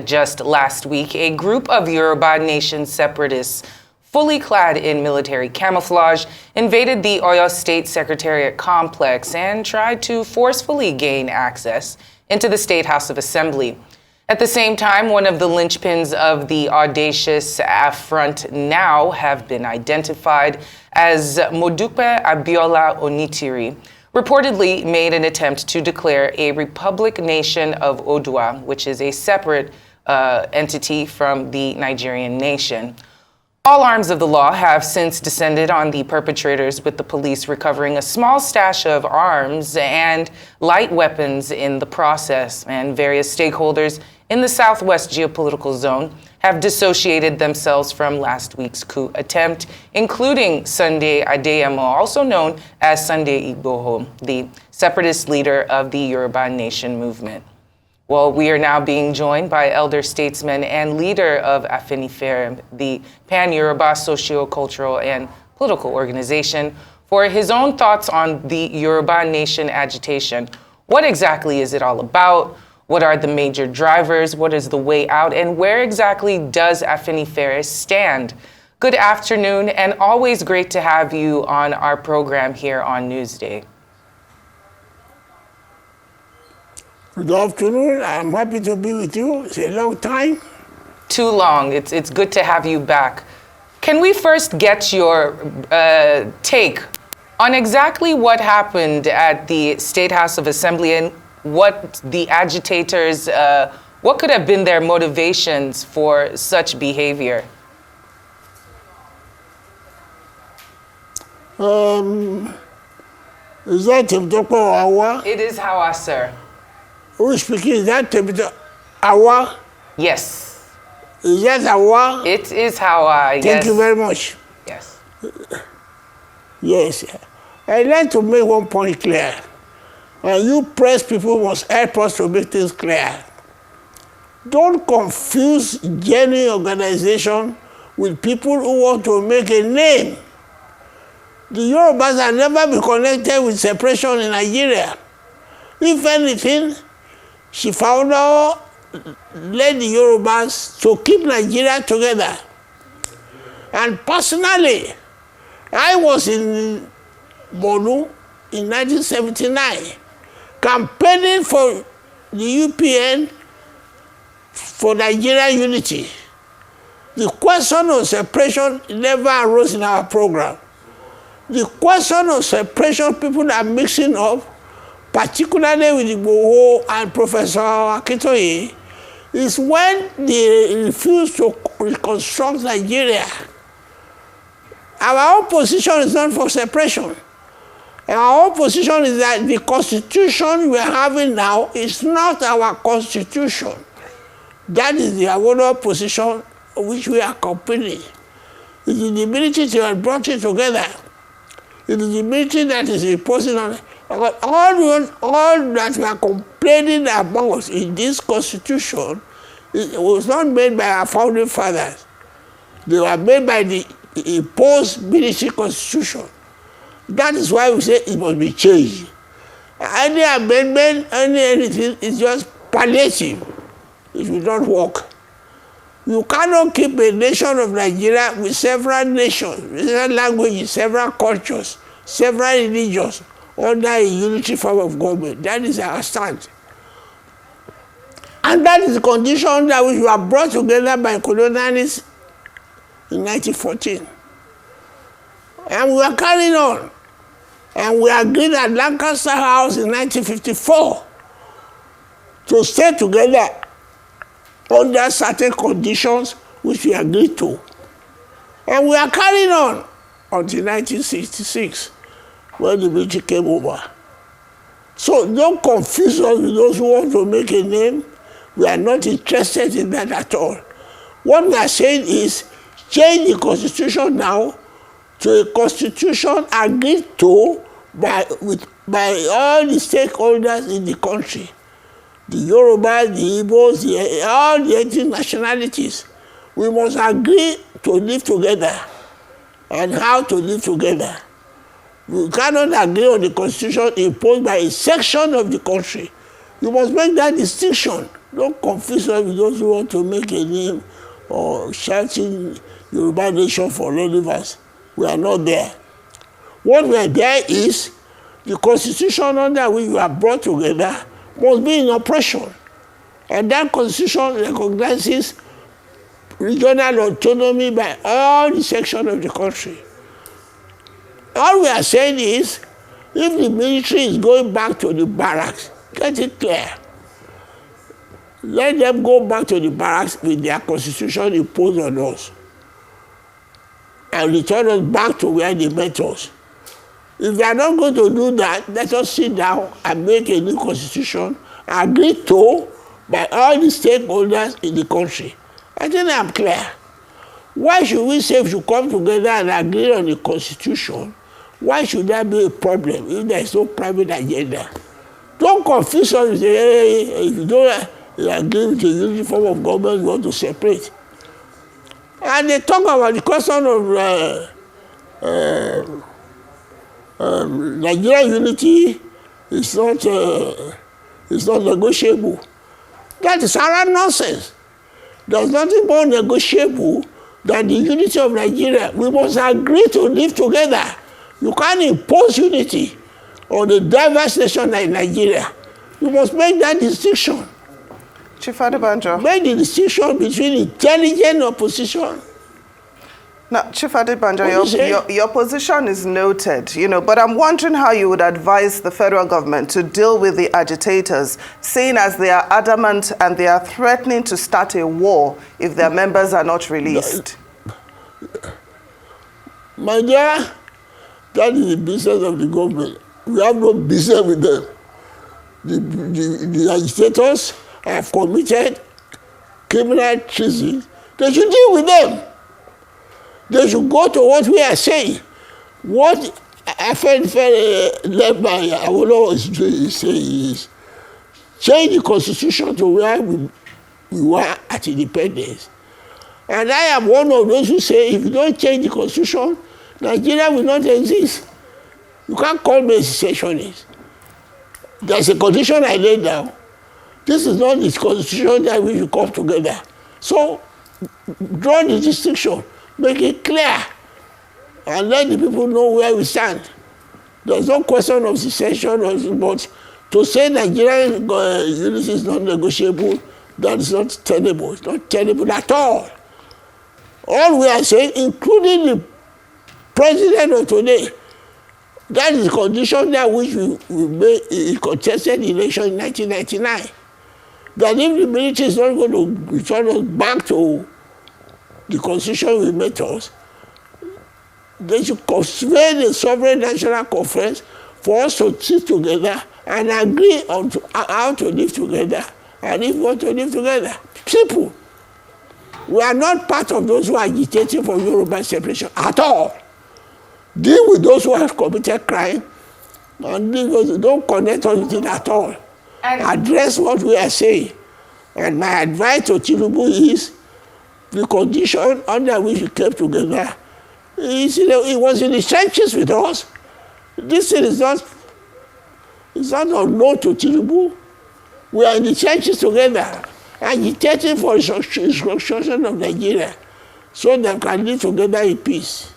Just last week, a group of Yoruba nation separatists, fully clad in military camouflage, invaded the Oyo State Secretariat complex and tried to forcefully gain access into the State House of Assembly. At the same time, one of the linchpins of the audacious affront now have been identified as Modupe Abiola Onitiri, reportedly made an attempt to declare a Republic Nation of Odua, which is a separate entity from the Nigerian nation. All arms of the law have since descended on the perpetrators, with the police recovering a small stash of arms and light weapons in the process. And various stakeholders in the Southwest geopolitical zone have dissociated themselves from last week's coup attempt, including Sunday Adeyemo, also known as Sunday Igboho, the separatist leader of the Yoruba Nation movement. Well, we are now being joined by elder statesman and leader of Afenifere, the pan-Yoruba socio-cultural and political organization, for his own thoughts on the Yoruba Nation agitation. What exactly is it all about? What are the major drivers? What is the way out? And where exactly does Afenifere stand? Good afternoon, and always great to have you on our program here on Newsday. Good afternoon. I'm happy to be with you. It's a long time. Too long. It's good to have you back. Can we first get your take on exactly what happened at the State House of Assembly and what the agitators, what could have been their motivations for such behavior? Is that Dr. Awa? It is Hawa, sir. Who is speaking? Is that Awa? Yes. Is that Awa? It is Hawa, yes. Thank you very much. Yes. Yes. I'd like to make one point clear. And you press people must help us to make things clear. Don't confuse genuine organization with people who want to make a name. The Yorubas have never been connected with separation in Nigeria. If anything, Shifauno led the Yorubas to keep Nigeria together. And personally, I was in Bonu in 1979, campaigning for the UPN for Nigerian unity. The question of separation never arose in our program. The question of separation people are mixing up, particularly with Igboho and Professor Akintoye, is when they refuse to reconstruct Nigeria. Our own position is not for separation. Our own position is that the constitution we are having now is not our constitution. That is the Awono position which we are accompanying. It is the military that has brought it together. It is the military that is imposing on it. All that we are complaining about in this constitution was not made by our founding fathers. They were made by the imposed military constitution. That is why we say it must be changed. Any amendment, anything is just palliative. It will not work. You cannot keep a nation of Nigeria with several nations, several languages, several cultures, several religions under a unity form of government. That is our stand. And that is the condition that we were brought together by colonialists in 1914. And we are carrying on. And we agreed at Lancaster House in 1954 to stay together under certain conditions which we agreed to. And we are carrying on until 1966, when the military came over. So don't confuse us with those who want to make a name. We are not interested in that at all. What we are saying is change the constitution now to a constitution agreed to by all the stakeholders in the country. The Yorubas, the Igbos, all the ethnic nationalities. We must agree to live together and how to live together. We cannot agree on the constitution imposed by a section of the country. You must make that distinction. Don't confuse us with those who want to make a name or shouting Yoruba nation for relevance. We are not there. What we are there is the constitution under which we are brought together must be in operation. And that constitution recognizes regional autonomy by all the sections of the country. All we are saying is, if the military is going back to the barracks, get it clear. Let them go back to the barracks with their constitution imposed on us and return us back to where they met us. If they are not going to do that, let us sit down and make a new constitution agreed to by all the stakeholders in the country. I think I'm clear. Why should we say we should come together and agree on the constitution? Why should there be a problem if there is no private agenda? Don't confuse us and say, hey, if you don't agree with the unity form of government, you want to separate. And they talk about the question of Nigerian unity is not negotiable. That is utter nonsense. There's nothing more negotiable than the unity of Nigeria. We must agree to live together. You can't impose unity on a diverse nation like Nigeria. You must make that distinction. Chief Adebanjo. Make the distinction between intelligent opposition. Now, Chief Adebanjo, your position is noted, but I'm wondering how you would advise the federal government to deal with the agitators, seeing as they are adamant and they are threatening to start a war if their members are not released. My dear, that is the business of the government. We have no business with them. The agitators have committed criminal treason. They should deal with them. They should go to what we are saying. What led by Awolowo is saying is change the constitution to where we were at independence. And I am one of those who say if you don't change the constitution, Nigeria will not exist. You can't call me a secessionist. There's a condition I laid down. This is not the constitution that we will come together. So draw the distinction. Make it clear and let the people know where we stand. There's no question of secession, but to say Nigerian unity is not negotiable, that is not tenable. It's not tenable at all. All we are saying, including the president of today, that is the condition that which we made in contested election in 1999. That if the military is not going to return us back to the constitution we made us, they should convene the sovereign national conference for us to sit together and agree on how to live together and if we want to live together. Simple. We are not part of those who are agitating for Yoruba separation at all. Deal with those who have committed crime and don't connect us with it at all. And address what we are saying. And my advice to Tinubu is the condition under which we came together. It was in the trenches with us. This thing is not unknown to Tinubu. We are in the trenches together, agitating for restructuring of Nigeria so that we can live together in peace.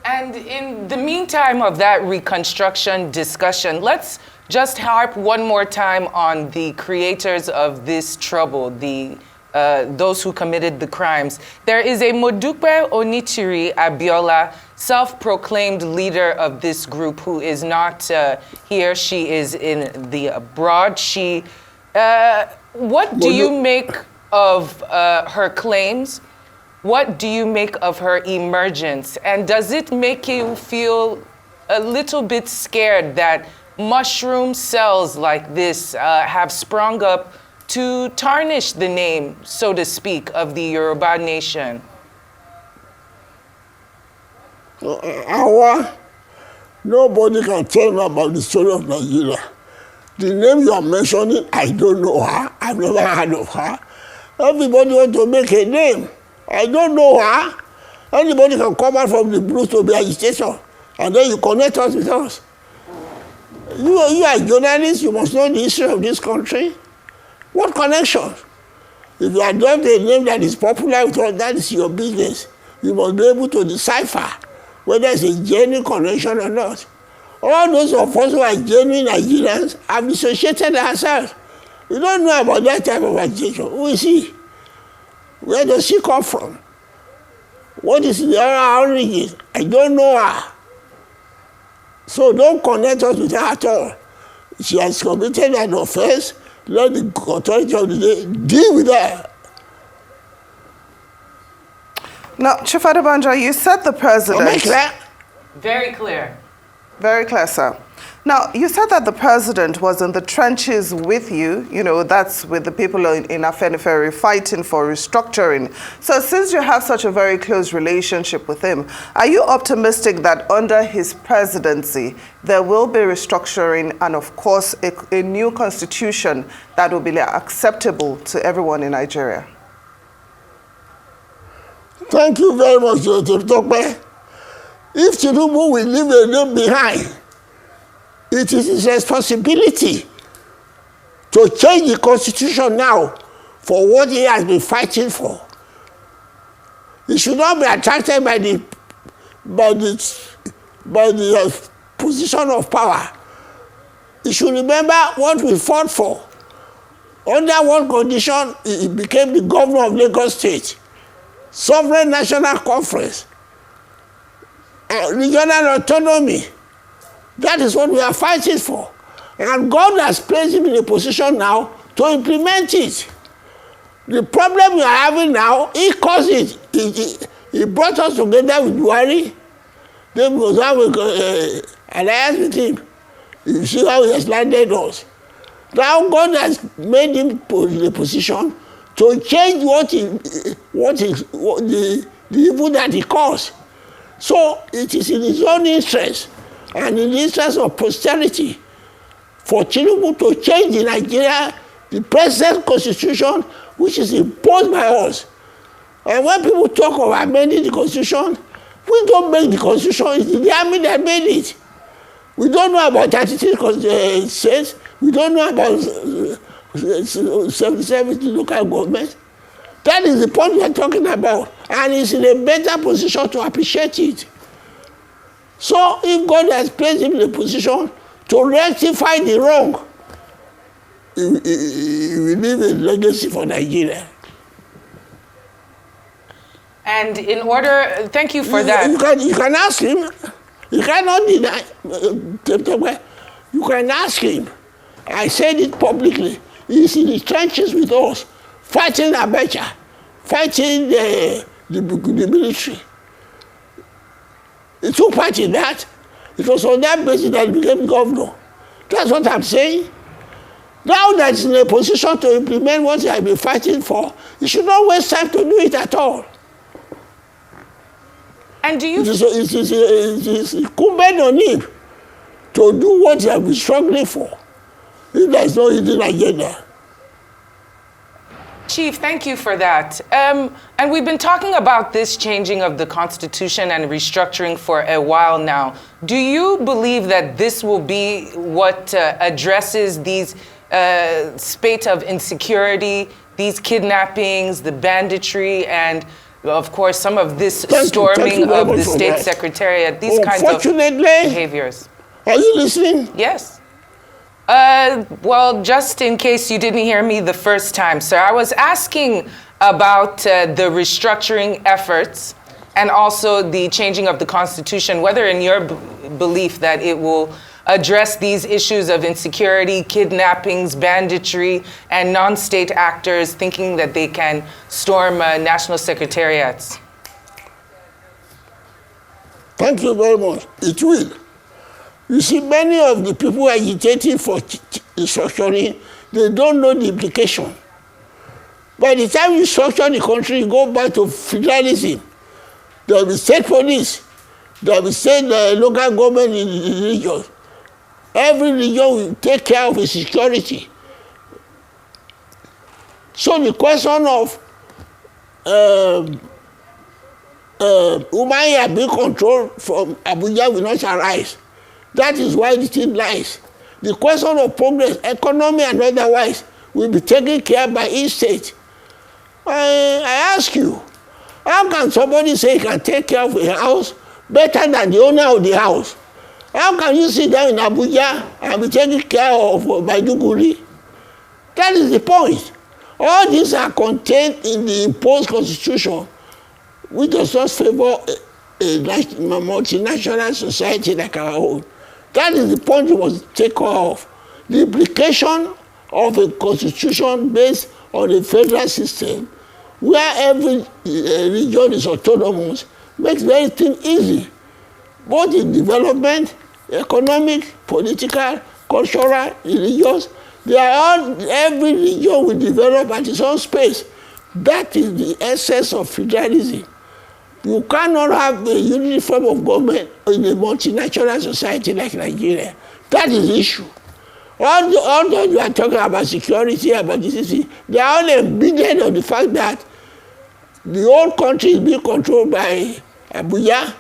And in the meantime of that reconstruction discussion, let's just harp one more time on the creators of this trouble, those who committed the crimes. There is a Modupe Onitiri Abiola, self-proclaimed leader of this group, who is not here. She is in the abroad. What do you make of her claims? What do you make of her emergence? And does it make you feel a little bit scared that mushroom cells like this have sprung up to tarnish the name, so to speak, of the Yoruba nation? Nobody can tell me about the story of Nigeria. The name you are mentioning, I don't know her. I've never heard of her. Everybody wants to make a name. I don't know her. Anybody can come out from the blue to be agitation, and then you connect us with us. You are a journalist, you must know the history of this country. What connection? If you adopt a name that is popular with all, that is your business. You must be able to decipher whether it's a genuine connection or not. All those of us who are genuine Nigerians have dissociated ourselves. We don't know about that type of agitation. Who is he? Where does she come from? What is her origin? I don't know her. So don't connect us with her at all. She has committed an offense. Let the authority of the day deal with her. Now, Chief Adebanjo, you said the president... Am I clear? Very clear. Very clear, sir. Now, you said that the president was in the trenches with you, that's with the people in Afenifere fighting for restructuring. So since you have such a very close relationship with him, are you optimistic that under his presidency, there will be restructuring and, of course, a new constitution that will be acceptable to everyone in Nigeria? Thank you very much, Dr. If Tinubu will leave a name behind, it is his responsibility to change the constitution now for what he has been fighting for. He should not be attracted by the position of power. He should remember what we fought for. Under one condition, he became the governor of Lagos State, sovereign national conference, regional autonomy. That is what we are fighting for. And God has placed him in a position now to implement it. The problem we are having now, he caused it. He brought us together with Buhari. Then we was having an alliance with him. You see how he has landed us. Now God has made him in a position to change the evil that he caused. So it is in his own interest and in the interest of posterity for Tinubu to change in Nigeria the present constitution which is imposed by us. And when people talk of amending the constitution, we don't make the constitution, it's the army that made it. We don't know about 33 states, we don't know about 77 local governments. That is the point we are talking about. And he's in a better position to appreciate it. So if God has placed him in a position to rectify the wrong, he will leave a legacy for Nigeria. And in order, thank you for that. You can ask him. You cannot deny. You can ask him. I said it publicly. He's in the trenches with us, fighting Abacha, fighting the military. He took part in that. It was on that basis that he became governor. That's what I'm saying. Now that he's in a position to implement what he has been fighting for, he should not waste time to do it at all. And do you... It is incumbent on him to do what he has been struggling for. If there is no hidden agenda. Chief, thank you for that. And we've been talking about this changing of the Constitution and restructuring for a while now. Do you believe that this will be what addresses these spate of insecurity, these kidnappings, the banditry, and of course some of this storming of the state secretariat, these kinds of behaviors? Are you listening? Yes. Well, just in case you didn't hear me the first time, sir, I was asking about the restructuring efforts and also the changing of the Constitution, whether in your belief that it will address these issues of insecurity, kidnappings, banditry, and non-state actors thinking that they can storm national secretariats. Thank you very much. It will. You see, many of the people agitating for restructuring, they don't know the implication. By the time you structure the country, you go back to federalism. There will be state police. There will be state local government in the region. Every region will take care of its security. So the question of Umaya being controlled from Abuja will not arise. That is why the thing lies. The question of progress, economy and otherwise, will be taken care by each state. I ask you, how can somebody say he can take care of a house better than the owner of the house? How can you sit down in Abuja and be taken care of Maiduguri? That is the point. All these are contained in the imposed constitution, which does not favor a multinational society like our own. That is the point we must take off. The implication of a constitution based on a federal system where every region is autonomous makes everything easy, both in development, economic, political, cultural, religious. They are all, every region will develop at its own space. That is the essence of federalism. You cannot have a unity form of government in a multinational society like Nigeria. That is the issue. All those you are talking about security, about this, they are all embedded on the fact that the whole country is being controlled by Abuja.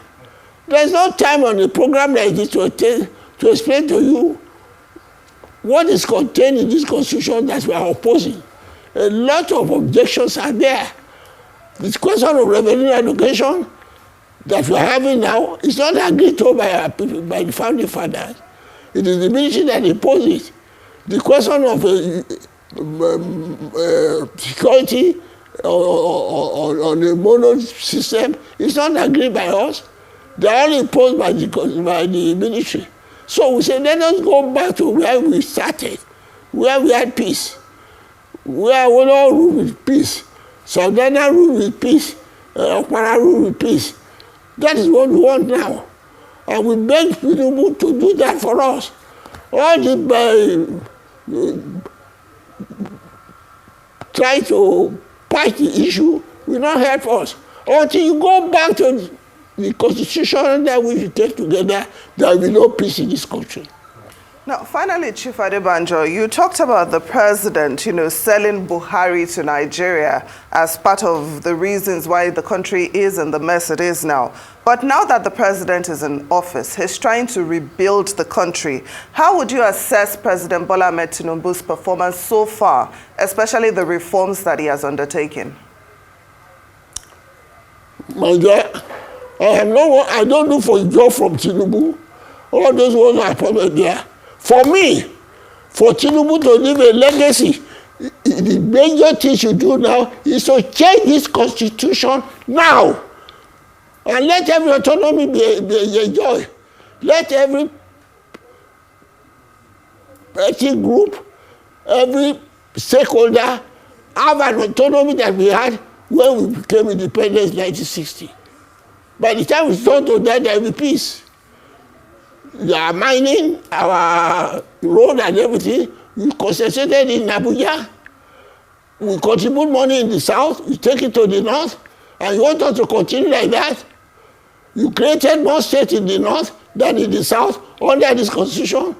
There's no time on a program like this to explain to you what is contained in this constitution that we are opposing. A lot of objections are there. This question of revenue allocation that we are having now is not agreed to by our people, by the founding fathers. It is the military that imposes it. The question of security on a mono system is not agreed by us. They are all imposed by the military. So we say, let us go back to where we started, where we had peace, where we all ruled with peace. Southern rule with peace, Okpara rule with peace. That is what we want now. And we beg people to do that for us. All the try to patch the issue will not help us. Until you go back to the constitution that we should take together, there will be no peace in this country. Now, finally, Chief Adebanjo, you talked about the president, selling Buhari to Nigeria as part of the reasons why the country is in the mess it is now. But now that the president is in office, he's trying to rebuild the country. How would you assess President Bola Ahmed Tinubu's performance so far, especially the reforms that he has undertaken? My dear, I don't look for a job from Tinubu. All those ones are probably there. For me, for Tinubu to leave a legacy, the major thing you do now is to change this constitution now. And let every autonomy be enjoyed. Let every ethnic group, every stakeholder have an autonomy that we had when we became independent in 1960. By the time we start to that, there will be peace. They are mining our road and everything. We concentrated in Abuja. We contribute money in the south. We take it to the north. And you want us to continue like that? You created more states in the north than in the south under this constitution.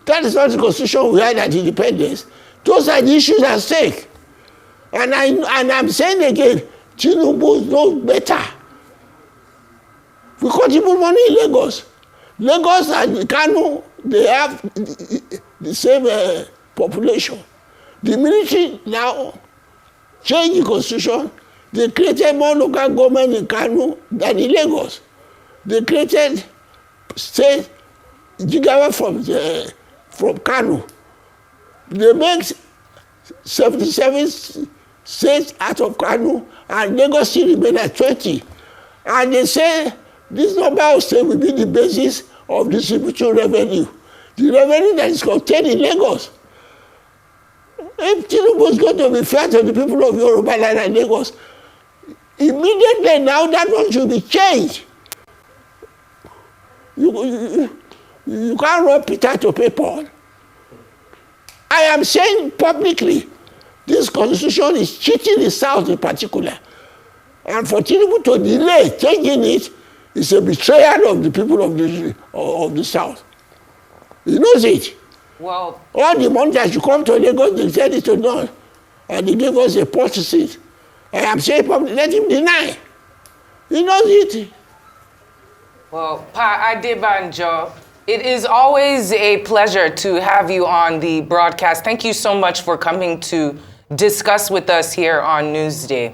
That is not the constitution we had at independence. Those are the issues at stake. And I'm saying again, Tinubu knows better. We contribute money in Lagos. Lagos and Kano, they have the same population. The military now changed the constitution. They created more local government in Kano than in Lagos. They created state gigawatt from Kano. They make 77 states out of Kano, and Lagos still remain at 20. And they say this number of states will be the basis of distribution revenue. The revenue that is contained in Lagos. If Tinubu is going to be fair to the people of Yoruba land and Lagos, immediately now that one should be changed. You can't run Peter to pay Paul. I am saying publicly, this constitution is cheating the South in particular. And for Tinubu to delay changing it is a betrayal of the people of the South. He knows it. Well, all the money that should come to Lagos, they said it to none. And they gave us a port seat. I am saying publicly, let him deny. He knows it. Well, Pa Adebanjo, It is always a pleasure to have you on the broadcast. Thank you so much for coming to discuss with us here on Newsday.